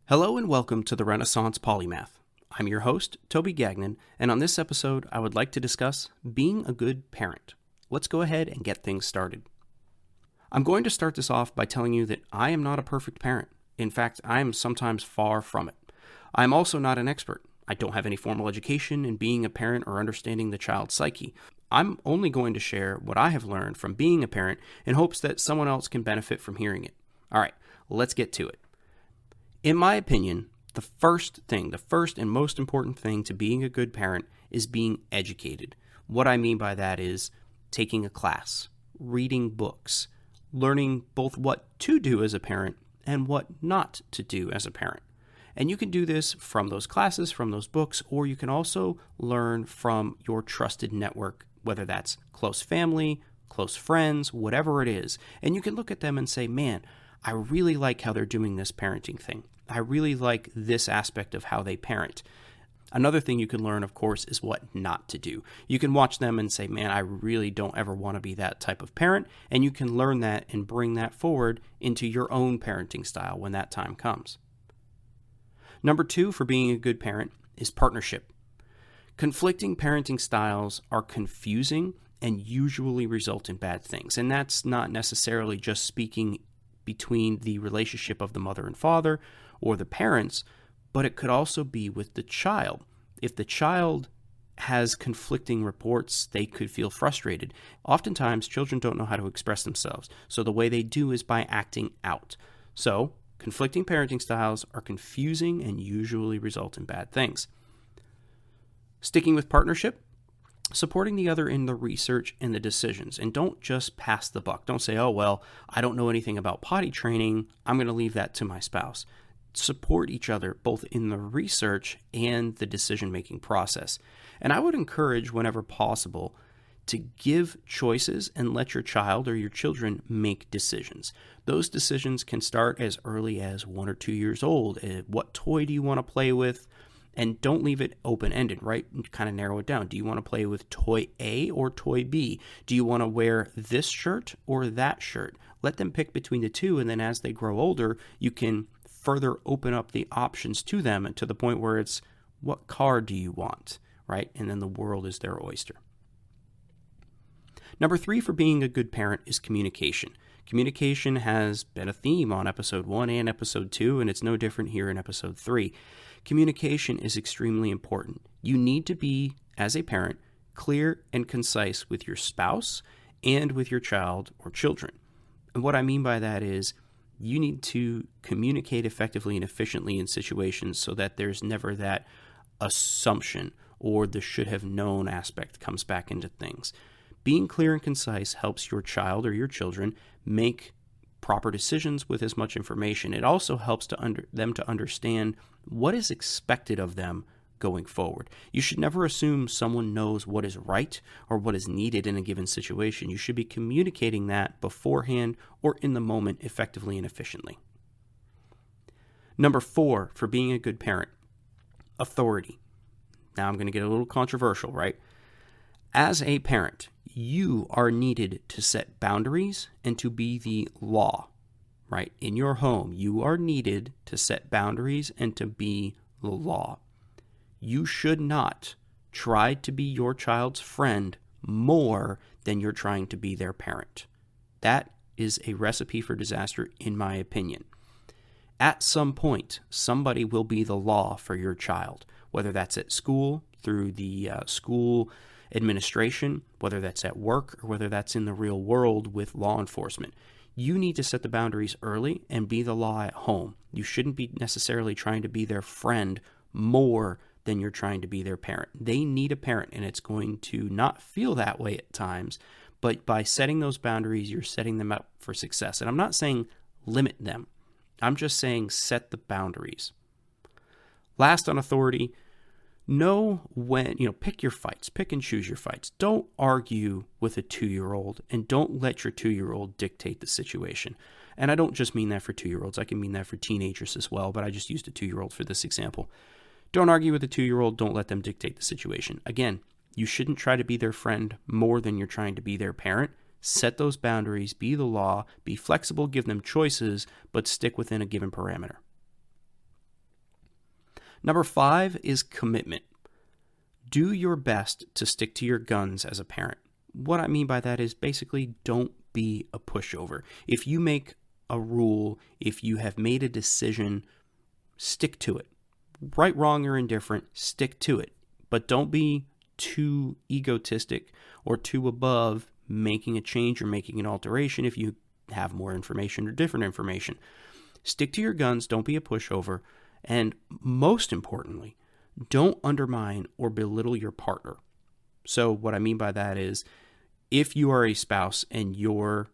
Hello and welcome to the Renaissance Polymath. I'm your host, Toby Gagnon, and on this episode, I would like to discuss being a good parent. Let's go ahead and get things started. I'm going to start this off by telling you that I am not a perfect parent. In fact, I am sometimes far from it. I'm also not an expert. I don't have any formal education in being a parent or understanding the child's psyche. I'm only going to share what I have learned from being a parent in hopes that someone else can benefit from hearing it. All right, let's get to it. In my opinion, the first and most important thing to being a good parent is being educated. What I mean by that is taking a class, reading books, learning both what to do as a parent and what not to do as a parent. And you can do this from those classes, from those books, or you can also learn from your trusted network, whether that's close family, close friends, whatever it is. And you can look at them and say, man, I really like how they're doing this parenting thing. I really like this aspect of how they parent. Another thing you can learn, of course, is what not to do. You can watch them and say, man, I really don't ever want to be that type of parent. And you can learn that and bring that forward into your own parenting style when that time comes. Number 2 for being a good parent is partnership. Conflicting parenting styles are confusing and usually result in bad things. And that's not necessarily just speaking between the relationship of the mother and father or the parents, but it could also be with the child. If the child has conflicting reports, they could feel frustrated. Oftentimes, children don't know how to express themselves, so the way they do is by acting out. So, conflicting parenting styles are confusing and usually result in bad things. Sticking with partnership, supporting the other in the research and the decisions, and don't just pass the buck. Don't say, oh, well, I don't know anything about potty training. I'm going to leave that to my spouse. Support each other both in the research and the decision-making process. And I would encourage, whenever possible, to give choices and let your child or your children make decisions. Those decisions can start as early as 1 or 2 years old. What toy do you want to play with? And don't leave it open-ended, right? Kind of narrow it down. Do you want to play with toy A or toy B? Do you want to wear this shirt or that shirt? Let them pick between the two, and then as they grow older, you can further open up the options to them to the point where it's, what car do you want, right? And then the world is their oyster. Number 3 for being a good parent is communication. Communication has been a theme on episode 1 and episode 2, and it's no different here in episode 3. Communication is extremely important. You need to be, as a parent, clear and concise with your spouse and with your child or children. And what I mean by that is you need to communicate effectively and efficiently in situations so that there's never that assumption or the should have known aspect comes back into things. Being clear and concise helps your child or your children make proper decisions with as much information. It also helps them to understand what is expected of them going forward. You should never assume someone knows what is right or what is needed in a given situation. You should be communicating that beforehand or in the moment effectively and efficiently. Number 4 for being a good parent, authority. Now I'm going to get a little controversial, right? As a parent, you are needed to set boundaries and to be the law, right? In your home, you are needed to set boundaries and to be the law. You should not try to be your child's friend more than you're trying to be their parent. That is a recipe for disaster, in my opinion. At some point, somebody will be the law for your child, whether that's at school, through the school administration, whether that's at work, or whether that's in the real world with law enforcement. You need to set the boundaries early and be the law at home. You shouldn't be necessarily trying to be their friend more than you're trying to be their parent. They need a parent, and it's going to not feel that way at times, but by setting those boundaries, you're setting them up for success. And I'm not saying limit them. I'm just saying set the boundaries. Last on authority, know when, pick your fights, pick and choose your fights. Don't argue with a 2-year-old and don't let your 2-year-old dictate the situation. And I don't just mean that for 2-year-olds. I can mean that for teenagers as well, but I just used a 2-year-old for this example. Don't argue with a 2-year-old. Don't let them dictate the situation. Again, you shouldn't try to be their friend more than you're trying to be their parent. Set those boundaries, be the law, be flexible, give them choices, but stick within a given parameter. Number 5 is commitment. Do your best to stick to your guns as a parent. What I mean by that is basically don't be a pushover. If you make a rule, if you have made a decision, stick to it. Right, wrong, or indifferent, stick to it. But don't be too egotistic or too above making a change or making an alteration if you have more information or different information. Stick to your guns, don't be a pushover, and most importantly, don't undermine or belittle your partner. So what I mean by that is, if you are a spouse and your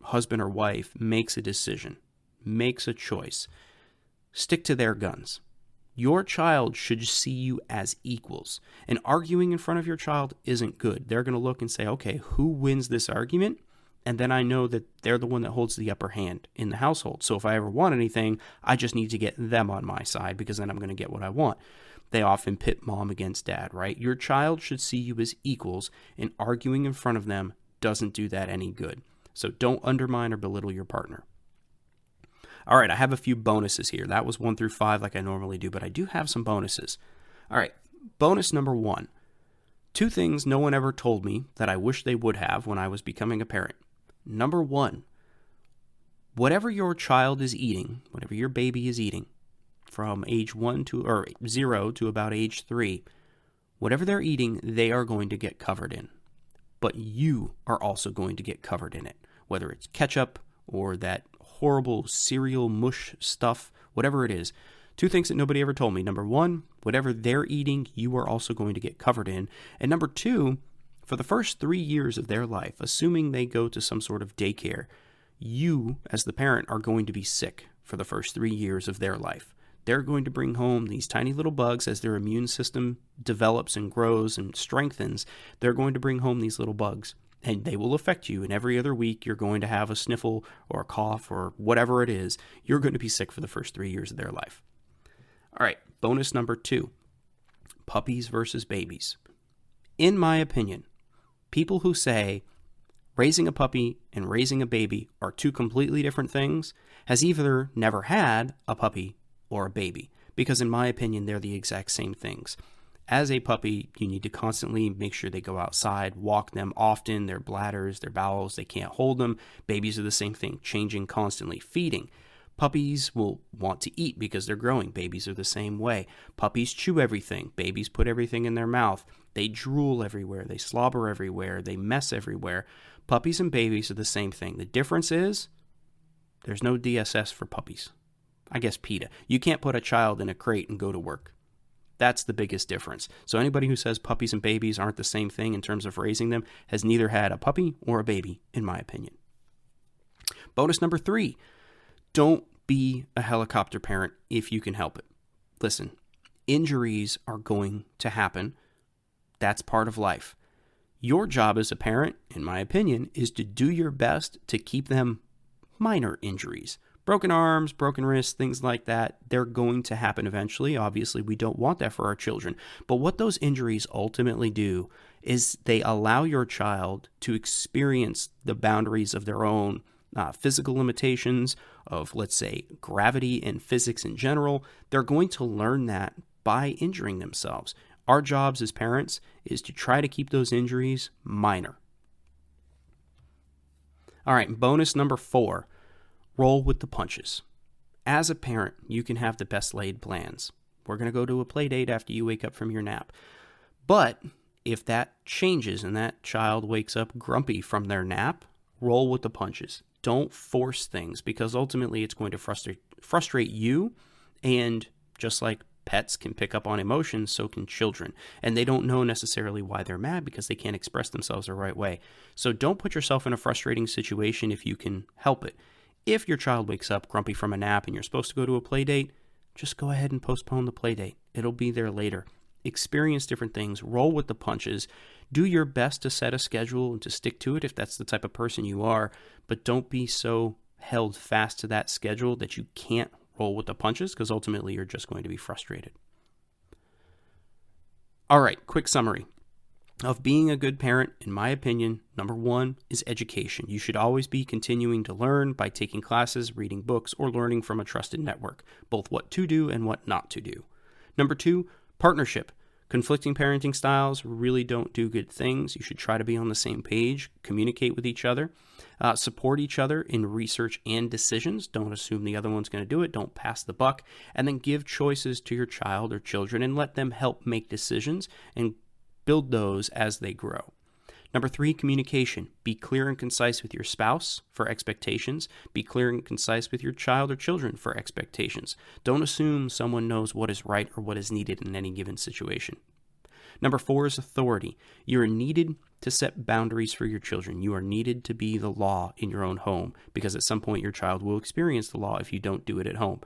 husband or wife makes a decision, makes a choice, stick to their guns. Your child should see you as equals. And arguing in front of your child isn't good. They're going to look and say, okay, who wins this argument? And then I know that they're the one that holds the upper hand in the household. So if I ever want anything, I just need to get them on my side because then I'm going to get what I want. They often pit mom against dad, right? Your child should see you as equals, and arguing in front of them doesn't do that any good. So don't undermine or belittle your partner. All right, I have a few bonuses here. That was 1 through 5 like I normally do, but I do have some bonuses. All right, bonus number 1. 2 things no one ever told me that I wish they would have when I was becoming a parent. Number 1, whatever your child is eating, whatever your baby is eating, from age 0 to about age 3, whatever they're eating, they are going to get covered in. But you are also going to get covered in it, whether it's ketchup or that horrible cereal mush stuff, whatever it is. 2 things that nobody ever told me. Number 1, whatever they're eating, you are also going to get covered in. And number 2, for the first 3 years of their life, assuming they go to some sort of daycare, you, as the parent, are going to be sick for the first 3 years of their life. They're going to bring home these tiny little bugs as their immune system develops and grows and strengthens. They're going to bring home these little bugs, and they will affect you. And every other week, you're going to have a sniffle or a cough or whatever it is. You're going to be sick for the first 3 years of their life. All right, bonus number 2, puppies versus babies. In my opinion, people who say raising a puppy and raising a baby are 2 completely different things has either never had a puppy or a baby, because in my opinion, they're the exact same things. As a puppy, you need to constantly make sure they go outside, walk them often, their bladders, their bowels, they can't hold them. Babies are the same thing, changing constantly, feeding. Puppies will want to eat because they're growing. Babies are the same way. Puppies chew everything. Babies put everything in their mouth. They drool everywhere. They slobber everywhere. They mess everywhere. Puppies and babies are the same thing. The difference is there's no DSS for puppies. I guess PETA. You can't put a child in a crate and go to work. That's the biggest difference. So anybody who says puppies and babies aren't the same thing in terms of raising them has neither had a puppy or a baby, in my opinion. Bonus number 3, don't be a helicopter parent if you can help it. Listen, injuries are going to happen. That's part of life. Your job as a parent, in my opinion, is to do your best to keep them minor injuries. Broken arms, broken wrists, things like that, they're going to happen eventually. Obviously, we don't want that for our children. But what those injuries ultimately do is they allow your child to experience the boundaries of their own physical limitations of, let's say, gravity and physics in general. They're going to learn that by injuring themselves. Our jobs as parents is to try to keep those injuries minor. All right, bonus number 4. Roll with the punches. As a parent, you can have the best laid plans. We're going to go to a play date after you wake up from your nap. But if that changes and that child wakes up grumpy from their nap, roll with the punches. Don't force things, because ultimately it's going to frustrate you. And just like pets can pick up on emotions, so can children. And they don't know necessarily why they're mad because they can't express themselves the right way. So don't put yourself in a frustrating situation if you can help it. If your child wakes up grumpy from a nap and you're supposed to go to a play date, just go ahead and postpone the play date. It'll be there later. Experience different things. Roll with the punches. Do your best to set a schedule and to stick to it if that's the type of person you are, but don't be so held fast to that schedule that you can't roll with the punches, because ultimately you're just going to be frustrated. All right, quick summary of being a good parent. In my opinion, number 1 is education. You should always be continuing to learn by taking classes, reading books, or learning from a trusted network, both what to do and what not to do. Number 2, partnership. Conflicting parenting styles really don't do good things. You should try to be on the same page, communicate with each other, support each other in research and decisions. Don't assume the other one's going to do it. Don't pass the buck. And then give choices to your child or children and let them help make decisions and build those as they grow. Number 3, communication. Be clear and concise with your spouse for expectations. Be clear and concise with your child or children for expectations. Don't assume someone knows what is right or what is needed in any given situation. Number 4 is authority. You are needed to set boundaries for your children. You are needed to be the law in your own home because at some point your child will experience the law if you don't do it at home.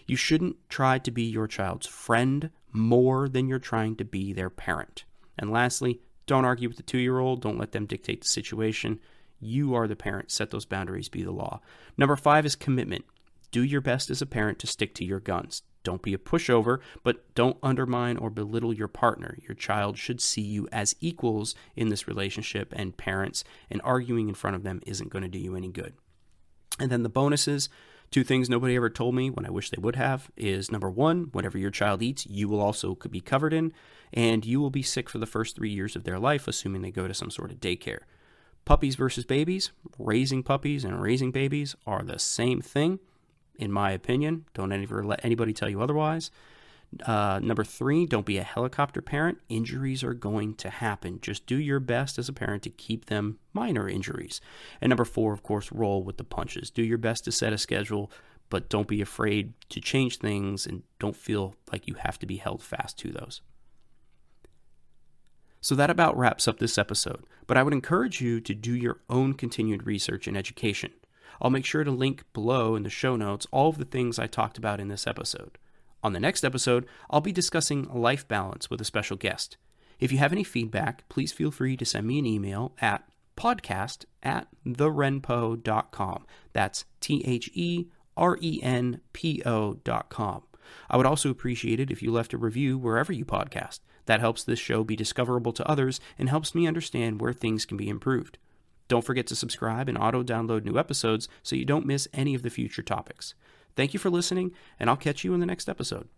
You shouldn't try to be your child's friend more than you're trying to be their parent. And lastly, don't argue with the 2-year-old. Don't let them dictate the situation. You are the parent. Set those boundaries. Be the law. Number 5 is commitment. Do your best as a parent to stick to your guns. Don't be a pushover, but don't undermine or belittle your partner. Your child should see you as equals in this relationship and parents, and arguing in front of them isn't going to do you any good. And then the bonuses. 2 things nobody ever told me when I wish they would have is number 1, whatever your child eats, you will also could be covered in, and you will be sick for the first 3 years of their life, assuming they go to some sort of daycare. Puppies versus babies, raising puppies and raising babies are the same thing, in my opinion. Don't ever let anybody tell you otherwise. Number 3, don't be a helicopter parent. Injuries are going to happen. Just do your best as a parent to keep them minor injuries. And number 4, of course, roll with the punches. Do your best to set a schedule, but don't be afraid to change things and don't feel like you have to be held fast to those. So that about wraps up this episode, but I would encourage you to do your own continued research and education. I'll make sure to link below in the show notes all of the things I talked about in this episode. On the next episode, I'll be discussing life balance with a special guest. If you have any feedback, please feel free to send me an email at podcast@therenpo.com. That's THERENPO.com. I would also appreciate it if you left a review wherever you podcast. That helps this show be discoverable to others and helps me understand where things can be improved. Don't forget to subscribe and auto-download new episodes so you don't miss any of the future topics. Thank you for listening, and I'll catch you in the next episode.